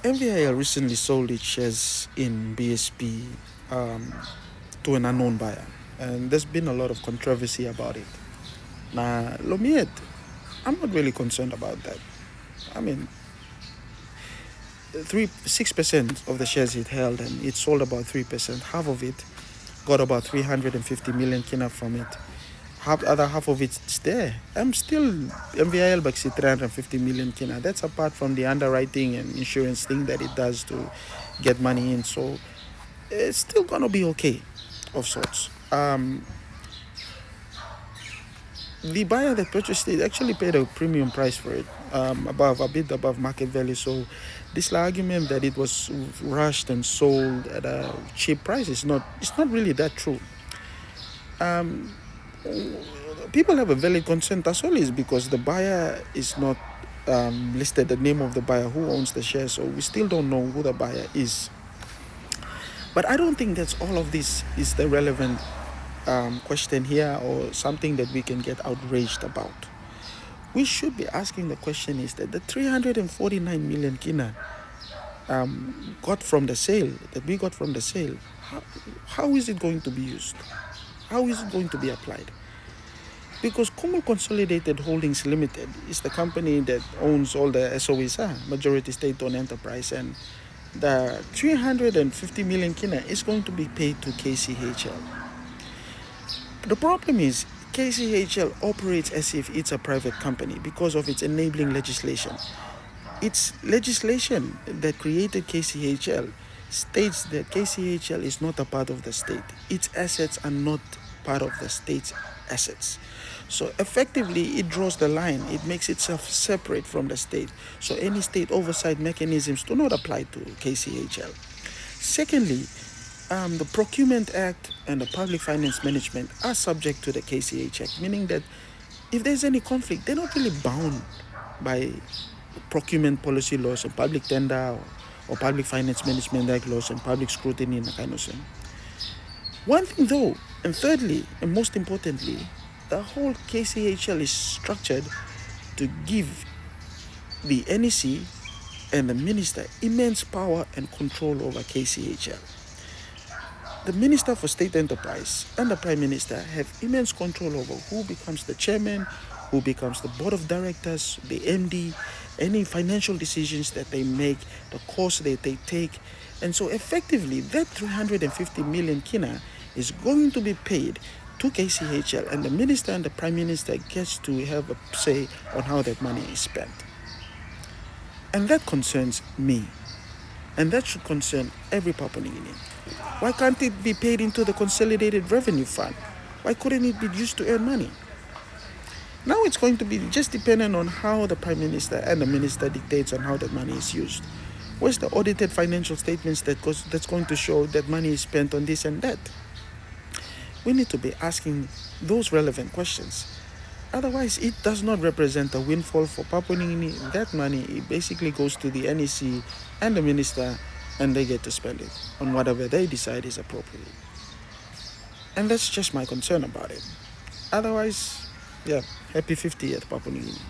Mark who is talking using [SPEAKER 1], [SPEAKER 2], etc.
[SPEAKER 1] MVIL recently sold its shares in BSP to an unknown buyer, and there's been a lot of controversy about it. Now, Lomiet, I'm not really concerned about that. I mean, 6% of the shares it held, and it sold about 3%. Half of it got about 350 million kina from it. Other half of it's there. I'm still MVIL Baxi 350 million kina. That's apart from the underwriting and insurance thing that it does to get money in. So it's still gonna be okay, of sorts. The buyer that purchased it actually paid a premium price for it, a bit above market value. So this argument that it was rushed and sold at a cheap price it's not really that true. People have a valid concern. That's all is because the buyer is not listed, the name of the buyer, who owns the share. So we still don't know who the buyer is. But I don't think that's all of this is the relevant question here or something that we can get outraged about. We should be asking the question is that the 349 million kina got from the sale, how is it going to be used? How is it going to be applied? Because Kumul Consolidated Holdings Limited is the company that owns all the SOEs, majority state-owned enterprise, and the 350 million kina is going to be paid to KCHL. The problem is KCHL operates as if it's a private company because of its enabling legislation. Its legislation that created KCHL states that KCHL is not a part of the state. Its assets are not part of the state's assets. So effectively, it draws the line. It makes itself separate from the state. So any state oversight mechanisms do not apply to KCHL. Secondly, the Procurement Act and the Public Finance Management are subject to the KCH Act, meaning that if there's any conflict, they're not really bound by procurement policy laws and public tender or Public Finance Management Act laws and public scrutiny and that kind of thing. One thing though, and thirdly, and most importantly, the whole KCHL is structured to give the NEC and the minister immense power and control over KCHL. The Minister for State Enterprise and the Prime Minister have immense control over who becomes the chairman, who becomes the board of directors, the MD, any financial decisions that they make, the course that they take. And so effectively, that 350 million kina is going to be paid to KCHL, and the Minister and the Prime Minister gets to have a say on how that money is spent. And that concerns me. And that should concern every Papua New Guinean. Why can't it be paid into the Consolidated Revenue Fund? Why couldn't it be used to earn money? Now it's going to be just dependent on how the Prime Minister and the Minister dictates on how that money is used. Where's the audited financial statements that's going to show that money is spent on this and that? We need to be asking those relevant questions. Otherwise, it does not represent a windfall for Papua New Guinea. That money it basically goes to the NEC and the Minister, and they get to spend it on whatever they decide is appropriate. And that's just my concern about it. Otherwise, happy 50th Papua New Guinea.